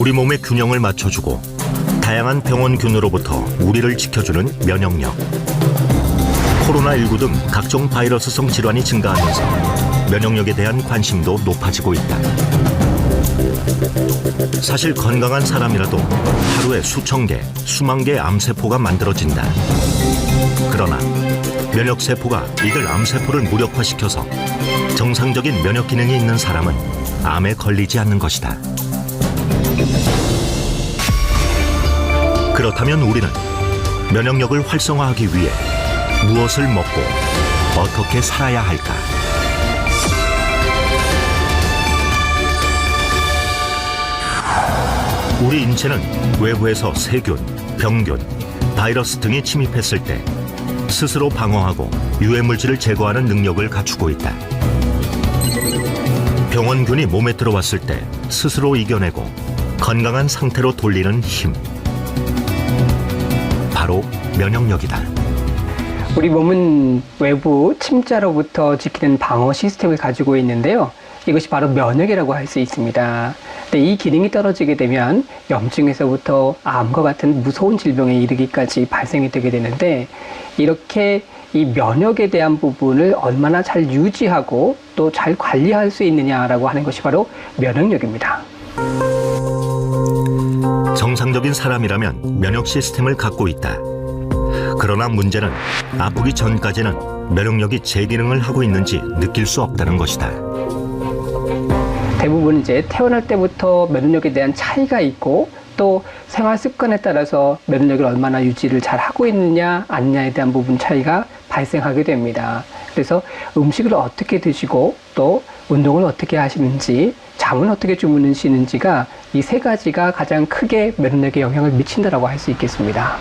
우리 몸의 균형을 맞춰주고 다양한 병원균으로부터 우리를 지켜주는 면역력. 코로나19 등 각종 바이러스성 질환이 증가하면서 면역력에 대한 관심도 높아지고 있다. 사실 건강한 사람이라도 하루에 수천 개, 수만 개의 암세포가 만들어진다. 그러나 면역세포가 이들 암세포를 무력화시켜서 정상적인 면역 기능이 있는 사람은 암에 걸리지 않는 것이다. 그렇다면 우리는 면역력을 활성화하기 위해 무엇을 먹고 어떻게 살아야 할까? 우리 인체는 외부에서 세균, 병균, 바이러스 등이 침입했을 때 스스로 방어하고 유해물질을 제거하는 능력을 갖추고 있다. 병원균이 몸에 들어왔을 때 스스로 이겨내고 건강한 상태로 돌리는 힘. 바로 면역력이다. 우리 몸은 외부 침자로부터 지키는 방어 시스템을 가지고 있는데요. 이것이 바로 면역이라고 할 수 있습니다. 근데 이 기능이 떨어지게 되면 염증에서부터 암과 같은 무서운 질병에 이르기까지 발생이 되게 되는데, 이렇게 이 면역에 대한 부분을 얼마나 잘 유지하고 또 잘 관리할 수 있느냐라고 하는 것이 바로 면역력입니다. 정상적인 사람이라면 면역 시스템을 갖고 있다. 그러나 문제는 아프기 전까지는 면역력이 제 기능을 하고 있는지 느낄 수 없다는 것이다. 대부분 이제 태어날 때부터 면역력에 대한 차이가 있고, 또 생활 습관에 따라서 면역력을 얼마나 유지를 잘 하고 있느냐 아니냐에 대한 부분 차이가 발생하게 됩니다. 그래서 음식을 어떻게 드시고 또 운동을 어떻게 하시는지, 잠은 어떻게 주무시는지가 이 세 가지가 가장 크게 면역력에 영향을 미친다라고 할 수 있겠습니다.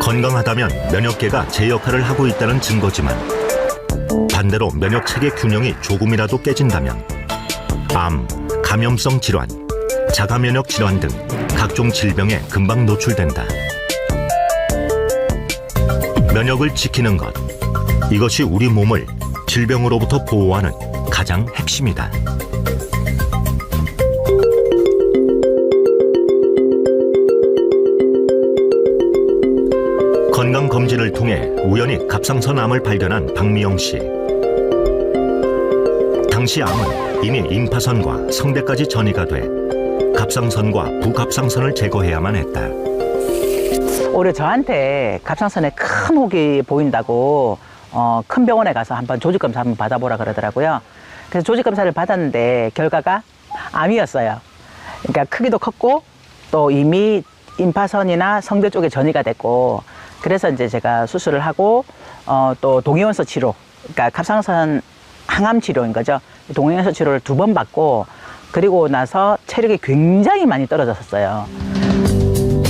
건강하다면 면역계가 제 역할을 하고 있다는 증거지만, 반대로 면역체계 균형이 조금이라도 깨진다면 암, 감염성 질환, 자가면역 질환 등 각종 질병에 금방 노출된다. 면역을 지키는 것, 이것이 우리 몸을 질병으로부터 보호하는 가장 핵심이다. 건강검진을 통해 우연히 갑상선암을 발견한 박미영 씨. 당시 암은 이미 임파선과 성대까지 전이가 돼 갑상선과 부갑상선을 제거해야만 했다. 올해 저한테 갑상선에 큰 혹이 보인다고 큰 병원에 가서 한번 조직검사 한번 받아보라 그러더라고요. 그래서 조직검사를 받았는데 결과가 암이었어요. 그러니까 크기도 컸고 또 이미 임파선이나 성대 쪽에 전이가 됐고, 그래서 이제 제가 수술을 하고 또 동위원소 치료, 그러니까 갑상선 항암 치료인 거죠. 동위원소 치료를 2번 받고, 그리고 나서 체력이 굉장히 많이 떨어졌었어요.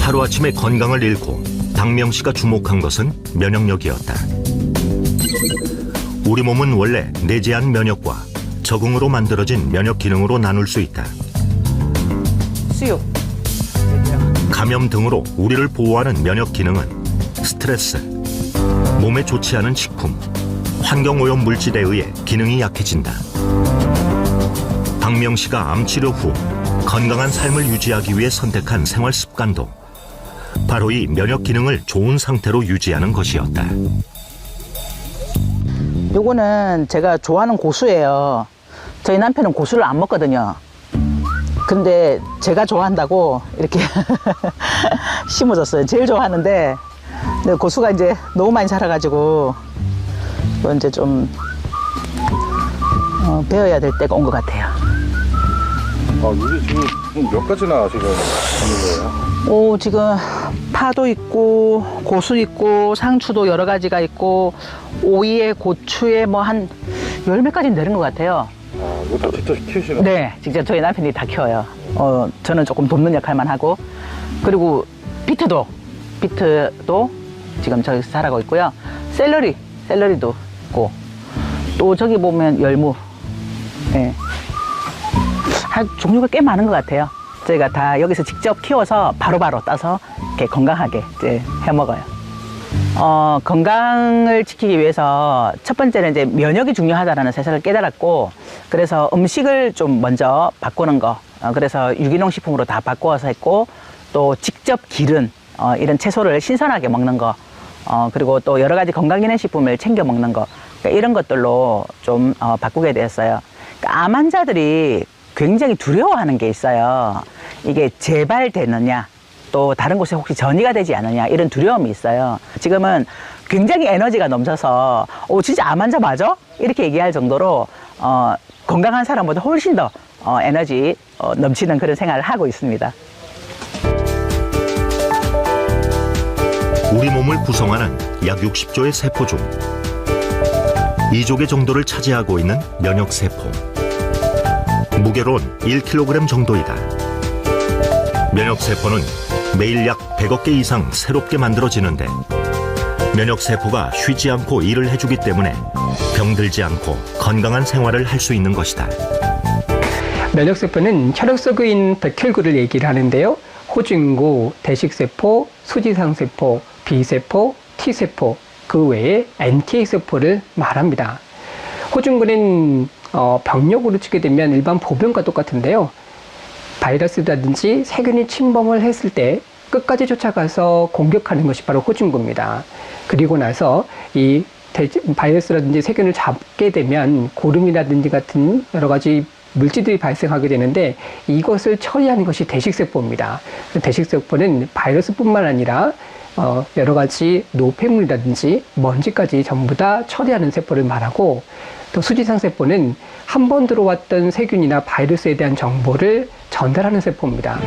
하루아침에 건강을 잃고 박미영 씨가 주목한 것은 면역력이었다. 우리 몸은 원래 내재한 면역과 적응으로 만들어진 면역 기능으로 나눌 수 있다. 수육. 감염 등으로 우리를 보호하는 면역 기능은 스트레스, 몸에 좋지 않은 식품, 환경오염 물질에 의해 기능이 약해진다. 박미영 씨가 암치료 후 건강한 삶을 유지하기 위해 선택한 생활 습관도 바로 이 면역 기능을 좋은 상태로 유지하는 것이었다. 요거는 제가 좋아하는 고수예요. 저희 남편은 고수를 안 먹거든요. 근데 제가 좋아한다고 이렇게 심어줬어요. 제일 좋아하는데, 근데 고수가 이제 너무 많이 자라가지고 이거 이제 좀 배워야 될 때가 온 것 같아요. 이게 지금 몇 가지나 지금 있는 거예요? 지금 파도 있고 고수 있고 상추도 여러 가지가 있고 오이에 고추에 뭐 한 10몇 가지는 되는 것 같아요. 이거 다 직접 키우시나요? 네, 직접 저희 남편이 다 키워요. 저는 조금 돕는 역할만 하고, 그리고 비트도 지금 저기서 자라고 있고요. 샐러리도 있고, 또 저기 보면 열무, 네. 종류가 꽤 많은 것 같아요. 저희가 다 여기서 직접 키워서 바로바로 따서 이렇게 건강하게 이제 해 먹어요. 건강을 지키기 위해서 첫 번째는 이제 면역이 중요하다는 사실을 깨달았고, 그래서 음식을 좀 먼저 바꾸는 거. 그래서 유기농 식품으로 다 바꾸어서 했고, 또 직접 기른 이런 채소를 신선하게 먹는 거. 그리고 또 여러 가지 건강기능식품을 챙겨 먹는 거. 그러니까 이런 것들로 좀 바꾸게 되었어요. 그러니까 암 환자들이 굉장히 두려워하는 게 있어요. 이게 재발되느냐, 또 다른 곳에 혹시 전이가 되지 않느냐, 이런 두려움이 있어요. 지금은 굉장히 에너지가 넘쳐서 진짜 암 환자 맞아? 이렇게 얘기할 정도로 건강한 사람보다 훨씬 더 에너지 넘치는 그런 생활을 하고 있습니다. 우리 몸을 구성하는 약 60조의 세포 중 2조 개 정도를 차지하고 있는 면역세포. 무게로는 1kg 정도이다. 면역세포는 매일 약 100억 개 이상 새롭게 만들어지는데 면역세포가 쉬지 않고 일을 해주기 때문에 병들지 않고 건강한 생활을 할 수 있는 것이다. 면역세포는 혈액 속에 있는 백혈구를 얘기를 하는데요. 호중구, 대식세포, 수지상세포, B세포, T세포, 그 외에 NK세포를 말합니다. 호중구는 병력으로 치게 되면 일반 보병과 똑같은데요. 바이러스라든지 세균이 침범을 했을 때 끝까지 쫓아가서 공격하는 것이 바로 호중구입니다. 그리고 나서 이 바이러스라든지 세균을 잡게 되면 고름이라든지 같은 여러 가지 물질들이 발생하게 되는데 이것을 처리하는 것이 대식세포입니다. 대식세포는 바이러스뿐만 아니라 여러 가지 노폐물이라든지 먼지까지 전부 다 처리하는 세포를 말하고, 또 수지상세포는 한 번 들어왔던 세균이나 바이러스에 대한 정보를 전달하는 세포입니다.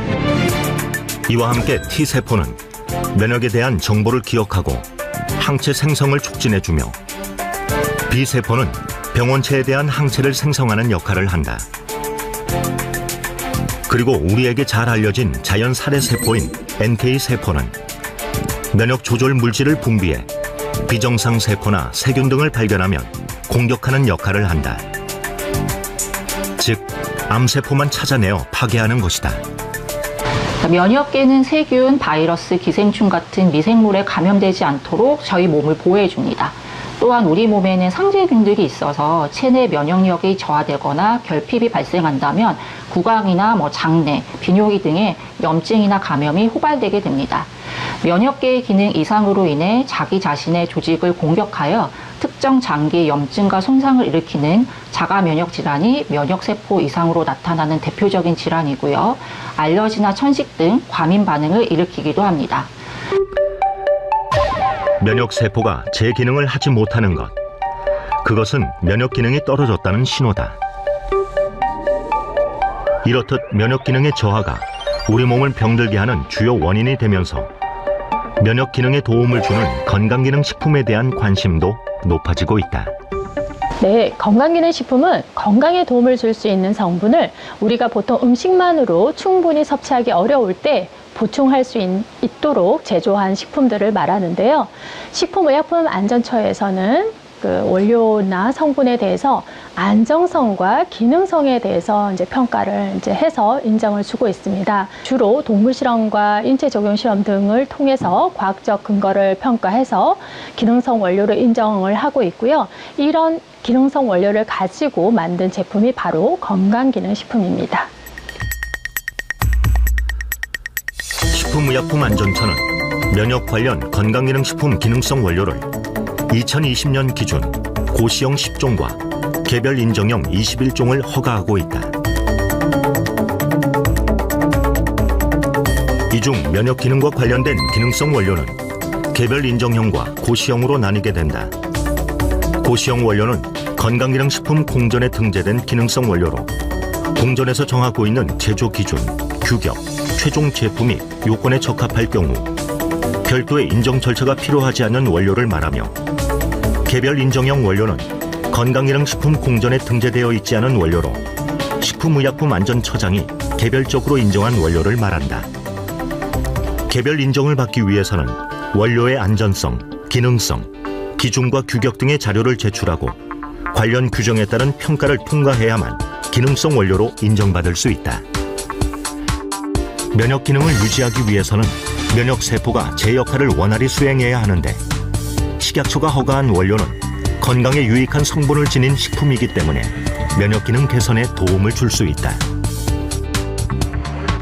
이와 함께 T세포는 면역에 대한 정보를 기억하고 항체 생성을 촉진해주며 B세포는 병원체에 대한 항체를 생성하는 역할을 한다. 그리고 우리에게 잘 알려진 자연 살해세포인 NK세포는 면역 조절 물질을 분비해 비정상 세포나 세균 등을 발견하면 공격하는 역할을 한다. 즉, 암세포만 찾아내어 파괴하는 것이다. 면역계는 세균, 바이러스, 기생충 같은 미생물에 감염되지 않도록 저희 몸을 보호해줍니다. 또한 우리 몸에는 상세균들이 있어서 체내 면역력이 저하되거나 결핍이 발생한다면 구강이나 장내, 비뇨기 등의 염증이나 감염이 호발되게 됩니다. 면역계의 기능 이상으로 인해 자기 자신의 조직을 공격하여 특정 장기 염증과 손상을 일으키는 자가 면역 질환이 면역세포 이상으로 나타나는 대표적인 질환이고요. 알러지나 천식 등 과민 반응을 일으키기도 합니다. 면역세포가 제 기능을 하지 못하는 것, 그것은 면역 기능이 떨어졌다는 신호다. 이렇듯 면역 기능의 저하가 우리 몸을 병들게 하는 주요 원인이 되면서 면역 기능에 도움을 주는 건강기능 식품에 대한 관심도 높아지고 있다. 네, 건강기능식품은 건강에 도움을 줄 수 있는 성분을 우리가 보통 음식만으로 충분히 섭취하기 어려울 때 보충할 수 있도록 제조한 식품들을 말하는데요. 식품의약품안전처에서는 그 원료나 성분에 대해서 안정성과 기능성에 대해서 평가를 해서 인정을 주고 있습니다. 주로 동물 실험과 인체 적용 실험 등을 통해서 과학적 근거를 평가해서 기능성 원료로 인정을 하고 있고요. 이런 기능성 원료를 가지고 만든 제품이 바로 건강기능식품입니다. 식품의약품안전처는 면역 관련 건강기능식품 기능성 원료를 2020년 기준 고시형 10종과 개별 인정형 21종을 허가하고 있다. 이 중 면역 기능과 관련된 기능성 원료는 개별 인정형과 고시형으로 나뉘게 된다. 고시형 원료는 건강기능식품 공전에 등재된 기능성 원료로 공전에서 정하고 있는 제조 기준, 규격, 최종 제품이 요건에 적합할 경우 별도의 인정 절차가 필요하지 않는 원료를 말하며, 개별 인정형 원료는 건강기능식품 공전에 등재되어 있지 않은 원료로 식품의약품안전처장이 개별적으로 인정한 원료를 말한다. 개별 인정을 받기 위해서는 원료의 안전성, 기능성, 기준과 규격 등의 자료를 제출하고 관련 규정에 따른 평가를 통과해야만 기능성 원료로 인정받을 수 있다. 면역 기능을 유지하기 위해서는 면역세포가 제 역할을 원활히 수행해야 하는데, 식약처가 허가한 원료는 건강에 유익한 성분을 지닌 식품이기 때문에 면역 기능 개선에 도움을 줄 수 있다.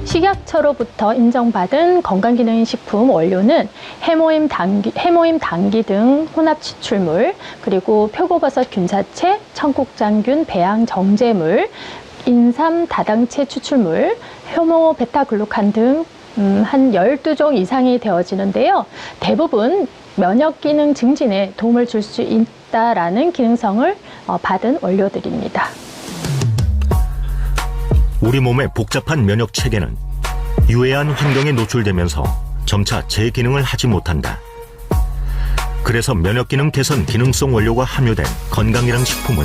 식약처로부터 인정받은 건강기능식품 원료는 해모임 당기 등 혼합 추출물, 그리고 표고버섯 균사체, 청국장균 배양 정제물, 인삼 다당체 추출물, 효모 베타글루칸 등 한 12종 이상이 되어지는데요. 대부분 면역 기능 증진에 도움을 줄 수 있다라는 기능성을 받은 원료들입니다. 우리 몸의 복잡한 면역 체계는 유해한 환경에 노출되면서 점차 제 기능을 하지 못한다. 그래서 면역 기능 개선 기능성 원료가 함유된 건강이랑 식품은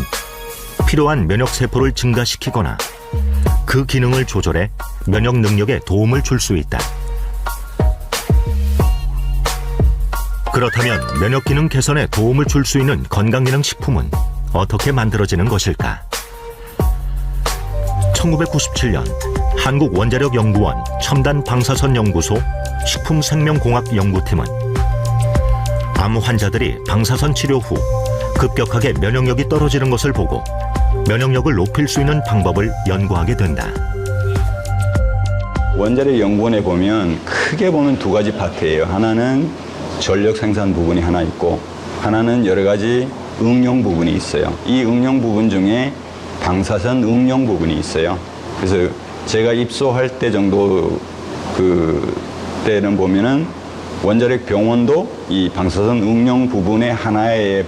필요한 면역 세포를 증가시키거나 그 기능을 조절해 면역 능력에 도움을 줄 수 있다. 그렇다면 면역 기능 개선에 도움을 줄 수 있는 건강기능 식품은 어떻게 만들어지는 것일까? 1997년 한국원자력연구원 첨단방사선연구소 식품생명공학연구팀은 암 환자들이 방사선 치료 후 급격하게 면역력이 떨어지는 것을 보고 면역력을 높일 수 있는 방법을 연구하게 된다. 원자력연구원에 보면 크게 보면 두 가지 파트예요. 하나는 전력 생산 부분이 하나 있고, 하나는 여러 가지 응용 부분이 있어요. 이 응용 부분 중에 방사선 응용 부분이 있어요. 그래서 제가 입소할 때 정도 때는 보면은 원자력 병원도 이 방사선 응용 부분의 하나의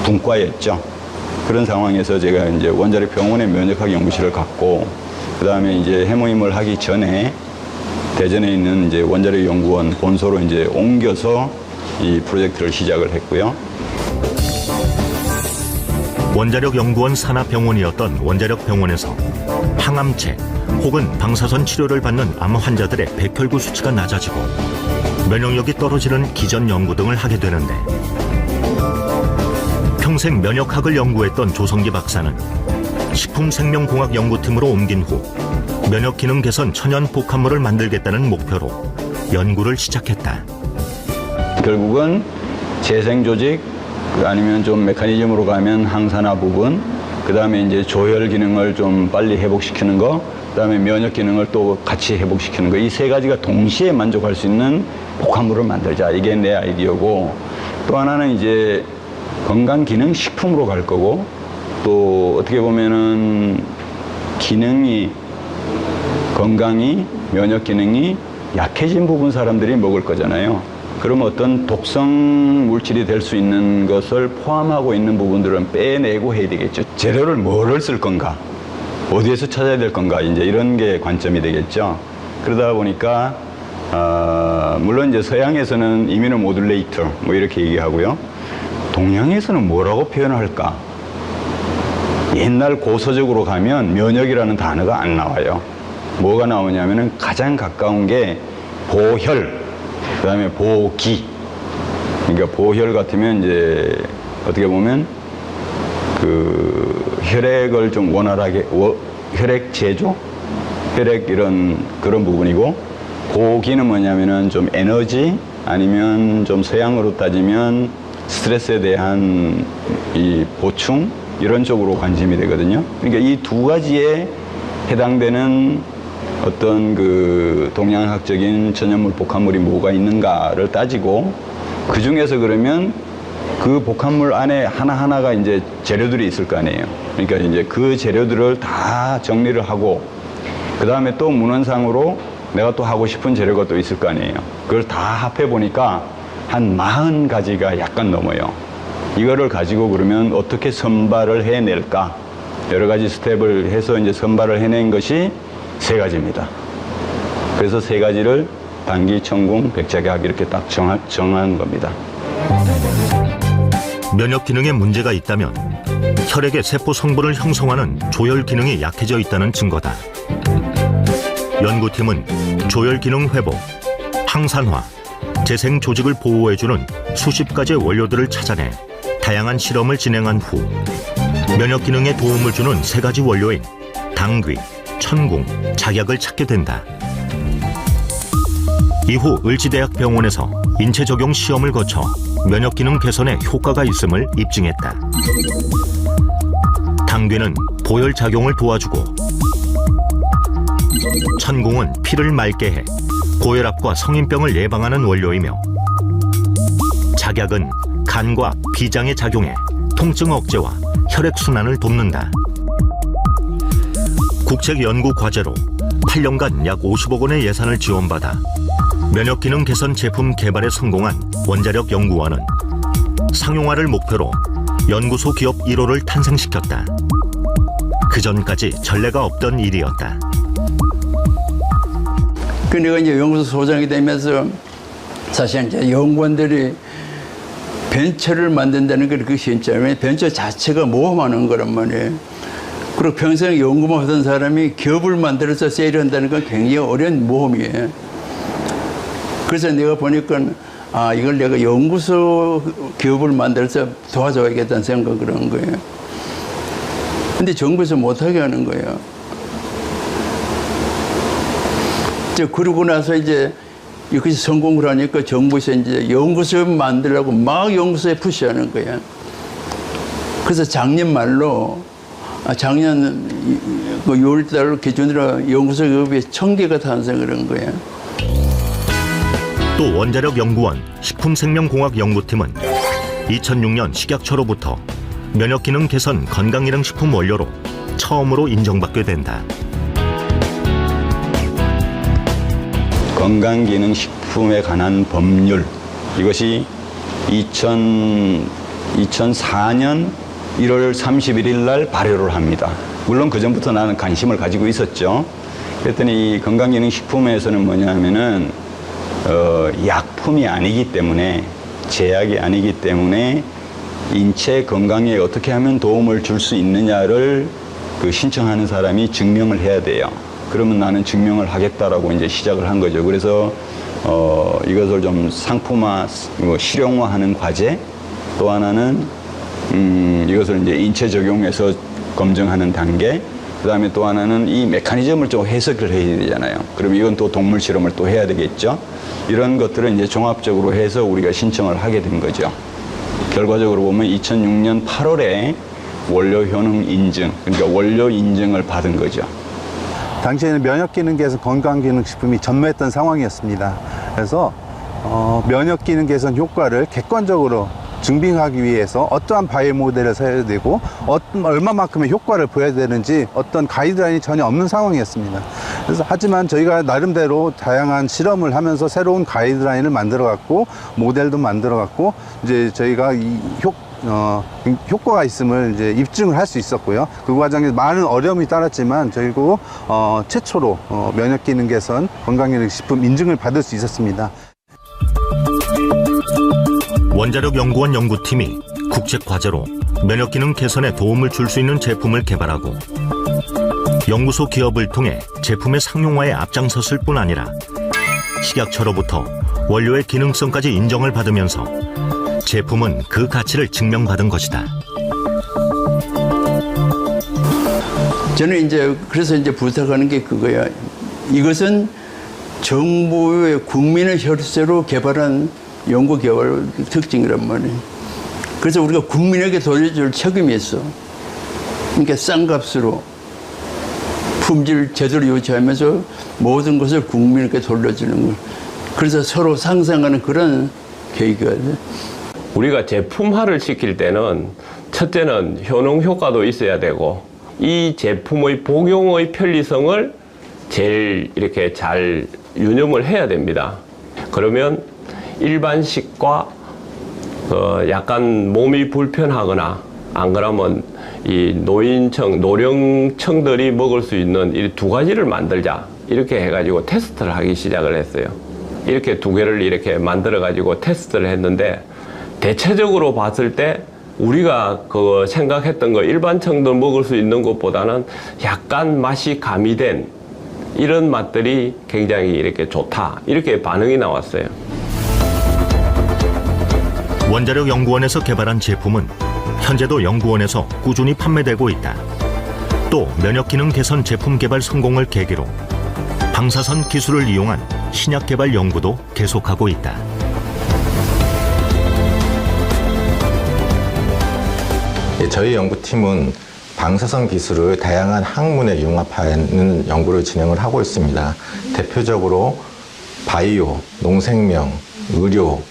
분과였죠. 그런 상황에서 제가 이제 원자력 병원의 면역학 연구실을 갖고, 그 다음에 이제 해모임을 하기 전에 대전에 있는 이제 원자력 연구원 본소로 이제 옮겨서 이 프로젝트를 시작을 했고요. 원자력 연구원 산하병원이었던 원자력 병원에서 항암체 혹은 방사선 치료를 받는 암 환자들의 백혈구 수치가 낮아지고 면역력이 떨어지는 기전 연구 등을 하게 되는데, 평생 면역학을 연구했던 조성기 박사는 식품생명공학 연구팀으로 옮긴 후 면역 기능 개선 천연 복합물을 만들겠다는 목표로 연구를 시작했다. 결국은 재생 조직, 아니면 좀 메커니즘으로 가면 항산화 부분, 그 다음에 이제 조혈 기능을 좀 빨리 회복시키는 거, 그 다음에 면역 기능을 또 같이 회복시키는 거, 이 세 가지가 동시에 만족할 수 있는 복합물을 만들자. 이게 내 아이디어고, 또 하나는 이제 건강기능식품으로 갈 거고, 또 어떻게 보면은 기능이, 건강이, 면역 기능이 약해진 부분 사람들이 먹을 거잖아요. 그럼 어떤 독성 물질이 될 수 있는 것을 포함하고 있는 부분들은 빼내고 해야 되겠죠. 재료를 뭐를 쓸 건가? 어디에서 찾아야 될 건가? 이제 이런 게 관점이 되겠죠. 그러다 보니까, 물론 이제 서양에서는 이뮤노모듈레이터 뭐 이렇게 얘기하고요. 동양에서는 뭐라고 표현을 할까? 옛날 고서적으로 가면 면역이라는 단어가 안 나와요. 뭐가 나오냐면은 가장 가까운 게 보혈, 그 다음에 보기. 그러니까 보혈 같으면 이제 어떻게 보면 그 혈액을 좀 원활하게, 혈액 제조? 혈액 그런 부분이고, 보기는 뭐냐면은 좀 에너지, 아니면 좀 서양으로 따지면 스트레스에 대한 이 보충, 이런 쪽으로 관심이 되거든요. 그러니까 이 두 가지에 해당되는 어떤 그 동양학적인 전염물 복합물이 뭐가 있는가를 따지고, 그 중에서 그러면 그 복합물 안에 하나하나가 이제 재료들이 있을 거 아니에요. 그러니까 이제 그 재료들을 다 정리를 하고, 그 다음에 또 문헌상으로 내가 또 하고 싶은 재료가 또 있을 거 아니에요. 그걸 다 합해 보니까 한 40가지가 약간 넘어요. 이거를 가지고 그러면 어떻게 선발을 해낼까? 여러 가지 스텝을 해서 이제 선발을 해낸 것이 3가지입니다. 그래서 3가지를 당기, 천궁, 백작약 이렇게 딱 정한 겁니다. 면역 기능에 문제가 있다면 혈액의 세포 성분을 형성하는 조혈 기능이 약해져 있다는 증거다. 연구팀은 조혈 기능 회복, 항산화, 재생 조직을 보호해주는 수십 가지의 원료들을 찾아내 다양한 실험을 진행한 후 면역 기능에 도움을 주는 3가지 원료인 당귀, 천궁, 작약을 찾게 된다. 이후 을지대학병원에서 인체 적용 시험을 거쳐 면역 기능 개선에 효과가 있음을 입증했다. 당귀는 고열 작용을 도와주고 천공은 피를 맑게 해 고혈압과 성인병을 예방하는 원료이며 작약은 간과 비장에 작용해 통증 억제와 혈액순환을 돕는다. 국책연구과제로 8년간 약 50억 원의 예산을 지원받아 면역기능 개선 제품 개발에 성공한 원자력 연구원은 상용화를 목표로 연구소 기업 1호를 탄생시켰다. 그전까지 전례가 없던 일이었다. 그 내가 이제 연구소 소장이 되면서 사실 이제 연구원들이 벤처를 만든다는 게 그렇게 쉽지 않아요. 벤처 자체가 모험하는 거란 말이에요. 그리고 평생 연구만 하던 사람이 기업을 만들어서 세일한다는 건 굉장히 어려운 모험이에요. 그래서 내가 보니까 이걸 내가 연구소 기업을 만들어서 도와줘야겠다는 생각을 한 거예요. 근데 정부에서 못하게 하는 거예요. 그러고 나서 이제 이것이 성공을 하니까 정부에서 이제 연구소 만들려고 막 연구소에 푸시하는 거야. 그래서 작년 말로, 작년 6월달 기준으로 연구소 기업이 1000개가 탄생을 한 거야. 또 원자력 연구원 식품생명공학 연구팀은 2006년 식약처로부터 면역기능 개선 건강기능식품 원료로 처음으로 인정받게 된다. 건강기능식품에 관한 법률, 이것이 2004년 1월 31일 날 발효를 합니다. 물론 그전부터 나는 관심을 가지고 있었죠. 그랬더니 이 건강기능식품에서는 뭐냐면은 약품이 아니기 때문에, 제약이 아니기 때문에 인체 건강에 어떻게 하면 도움을 줄 수 있느냐를 신청하는 사람이 증명을 해야 돼요. 그러면 나는 증명을 하겠다라고 이제 시작을 한 거죠. 그래서 이것을 좀 상품화, 실용화하는 과제, 또 하나는 이것을 이제 인체 적용해서 검증하는 단계, 그 다음에 또 하나는 이 메커니즘을 좀 해석을 해야 되잖아요. 그럼 이건 또 동물 실험을 또 해야 되겠죠. 이런 것들을 이제 종합적으로 해서 우리가 신청을 하게 된 거죠. 결과적으로 보면 2006년 8월에 원료 효능 인증, 그러니까 원료 인증을 받은 거죠. 당시에는 면역기능 개선 건강기능식품이 전무했던 상황이었습니다. 그래서 면역기능 개선 효과를 객관적으로 증빙하기 위해서 어떠한 바이오 모델을 써야 되고 얼마만큼의 효과를 보여야 되는지 어떤 가이드라인이 전혀 없는 상황이었습니다. 그래서 하지만 저희가 나름대로 다양한 실험을 하면서 새로운 가이드라인을 만들어 갖고 모델도 만들어 갖고 이제 저희가 이 효과가 있음을 이제 입증을 할 수 있었고요. 그 과정에 많은 어려움이 따랐지만 저희도 최초로 면역기능 개선 건강기능식품 인증을 받을 수 있었습니다. 원자력 연구원 연구팀이 국책과제로 면역기능 개선에 도움을 줄 수 있는 제품을 개발하고 연구소 기업을 통해 제품의 상용화에 앞장섰을 뿐 아니라 식약처로부터 원료의 기능성까지 인정을 받으면서 제품은 그 가치를 증명받은 것이다. 저는 이제 그래서 이제 부탁하는 게 그거야. 이것은 정부의 국민의 혈세로 개발한 연구 개발 특징이란 말이에요. 그래서 우리가 국민에게 돌려줄 책임이 있어. 그러니까 싼 값으로 품질 제대로 유지하면서 모든 것을 국민에게 돌려주는 거예요. 그래서 서로 상생하는 그런 계기가 돼요. 우리가 제품화를 시킬 때는 첫째는 효능 효과도 있어야 되고 이 제품의 복용의 편리성을 제일 이렇게 잘 유념을 해야 됩니다. 그러면 일반식과 약간 몸이 불편하거나 안 그러면 이 노령층들이 먹을 수 있는 이 두 가지를 만들자 이렇게 해가지고 테스트를 하기 시작을 했어요. 이렇게 두 개를 이렇게 만들어 가지고 테스트를 했는데 대체적으로 봤을 때 우리가 그 생각했던 거 일반층들 먹을 수 있는 것보다는 약간 맛이 가미된 이런 맛들이 굉장히 이렇게 좋다 이렇게 반응이 나왔어요. 원자력 연구원에서 개발한 제품은 현재도 연구원에서 꾸준히 판매되고 있다. 또 면역기능 개선 제품 개발 성공을 계기로 방사선 기술을 이용한 신약 개발 연구도 계속하고 있다. 저희 연구팀은 방사선 기술을 다양한 학문에 융합하는 연구를 진행을 하고 있습니다. 대표적으로 바이오, 농생명, 의료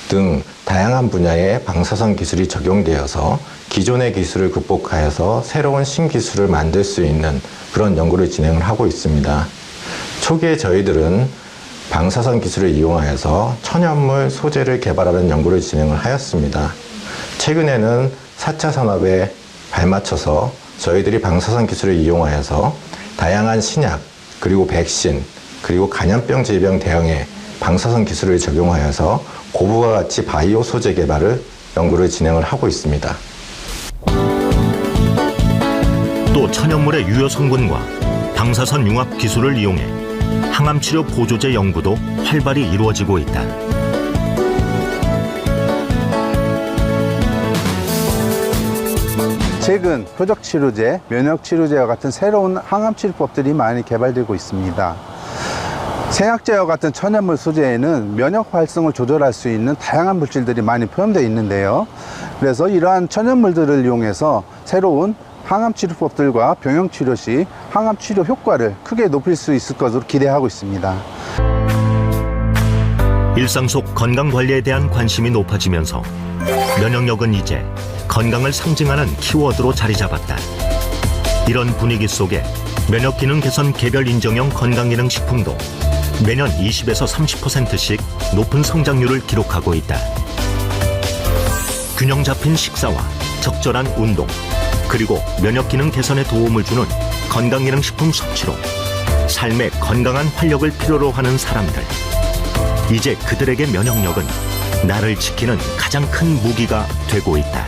등 다양한 분야의 방사선 기술이 적용되어서 기존의 기술을 극복하여서 새로운 신기술을 만들 수 있는 그런 연구를 진행을 하고 있습니다. 초기에 저희들은 방사선 기술을 이용하여서 천연물 소재를 개발하는 연구를 진행을 하였습니다. 최근에는 4차 산업에 발맞춰서 저희들이 방사선 기술을 이용하여서 다양한 신약, 그리고 백신, 그리고 감염병 질병 대응에 방사선 기술을 적용하여서 고부가 가치 바이오 소재 개발을 연구를 진행을 하고 있습니다. 또 천연물의 유효 성분과 방사선 융합 기술을 이용해 항암 치료 보조제 연구도 활발히 이루어지고 있다. 최근 표적치료제, 면역치료제와 같은 새로운 항암치료법들이 많이 개발되고 있습니다. 생약제와 같은 천연물 소재에는 면역 활성을 조절할 수 있는 다양한 물질들이 많이 포함되어 있는데요. 그래서 이러한 천연물들을 이용해서 새로운 항암치료법들과 병용치료 시 항암치료 효과를 크게 높일 수 있을 것으로 기대하고 있습니다. 일상 속 건강관리에 대한 관심이 높아지면서 면역력은 이제 건강을 상징하는 키워드로 자리 잡았다. 이런 분위기 속에 면역기능 개선 개별 인정형 건강기능식품도 매년 20에서 30%씩 높은 성장률을 기록하고 있다. 균형 잡힌 식사와 적절한 운동, 그리고 면역기능 개선에 도움을 주는 건강기능식품 섭취로 삶의 건강한 활력을 필요로 하는 사람들. 이제 그들에게 면역력은 나를 지키는 가장 큰 무기가 되고 있다.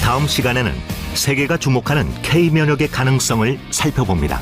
다음 시간에는 세계가 주목하는 K 면역의 가능성을 살펴봅니다.